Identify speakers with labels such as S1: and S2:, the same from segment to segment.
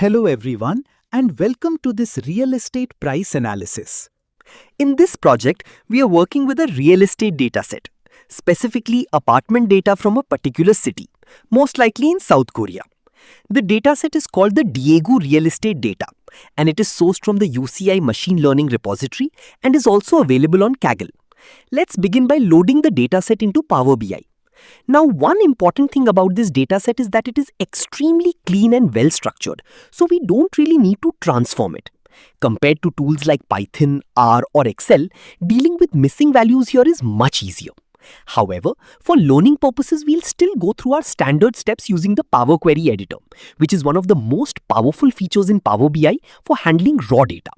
S1: Hello everyone and welcome to this real estate price analysis. In this project, we are working with a real estate dataset, specifically apartment data from a particular city, most likely in South Korea. The dataset is called the Daegu Real Estate Data and it is sourced from the UCI Machine Learning Repository and is also available on Kaggle. Let's begin by loading the dataset into Power BI. Now, one important thing about this dataset is that it is extremely clean and well structured, so we don't really need to transform it. Compared to tools like Python, R or Excel, dealing with missing values here is much easier. However, for learning purposes, we'll still go through our standard steps using the Power Query Editor, which is one of the most powerful features in Power BI for handling raw data.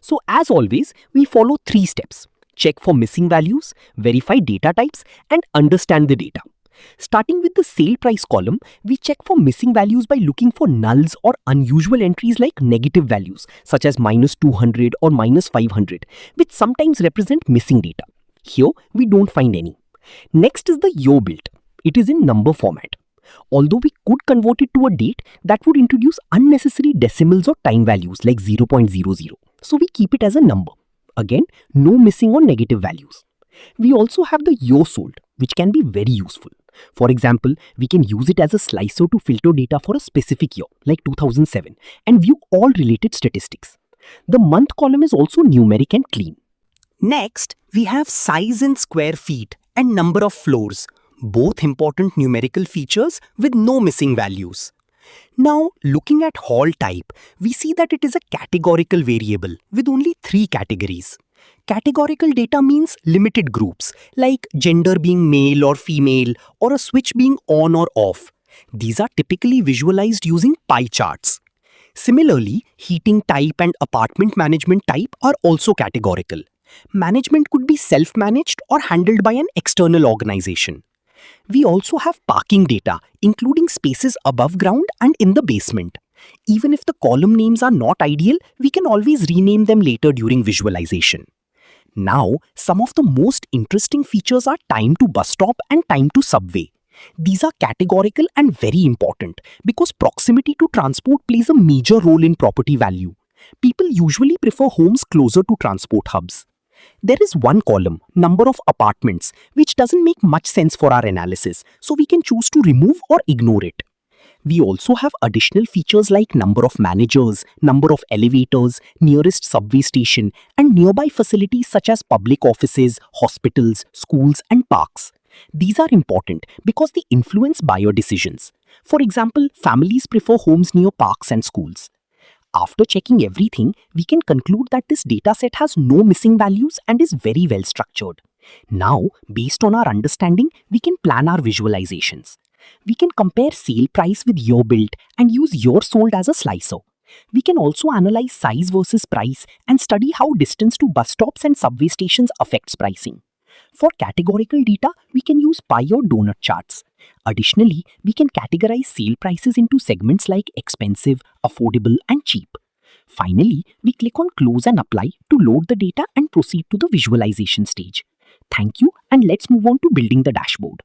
S1: So as always, we follow 3 steps. Check for missing values, verify data types, and understand the data. Starting with the sale price column, we check for missing values by looking for nulls or unusual entries like negative values, such as -200 or -500, which sometimes represent missing data. Here, we don't find any. Next is the year built. It is in number format. Although we could convert it to a date, that would introduce unnecessary decimals or time values like 0.00. So we keep it as a number. Again, no missing or negative values. We also have the year sold, which can be very useful. For example, we can use it as a slicer to filter data for a specific year, like 2007, and view all related statistics. The month column is also numeric and clean. Next, we have size in square feet and number of floors, both important numerical features with no missing values. Now, looking at hall type, we see that it is a categorical variable with only 3 categories. Categorical data means limited groups, like gender being male or female, or a switch being on or off. These are typically visualized using pie charts. Similarly, heating type and apartment management type are also categorical. Management could be self-managed or handled by an external organization. We also have parking data, including spaces above ground and in the basement. Even if the column names are not ideal, we can always rename them later during visualization. Now, some of the most interesting features are time to bus stop and time to subway. These are categorical and very important because proximity to transport plays a major role in property value. People usually prefer homes closer to transport hubs. There is one column, number of apartments, which doesn't make much sense for our analysis, so we can choose to remove or ignore it. We also have additional features like number of managers, number of elevators, nearest subway station, and nearby facilities such as public offices, hospitals, schools, and parks. These are important because they influence buyer decisions. For example, families prefer homes near parks and schools. After checking everything, we can conclude that this dataset has no missing values and is very well structured. Now, based on our understanding, we can plan our visualizations. We can compare sale price with year built and use year sold as a slicer. We can also analyze size versus price and study how distance to bus stops and subway stations affects pricing. For categorical data, we can use pie or donut charts. Additionally, we can categorize sale prices into segments like expensive, affordable, and cheap. Finally, we click on Close and Apply to load the data and proceed to the visualization stage. Thank you, and let's move on to building the dashboard.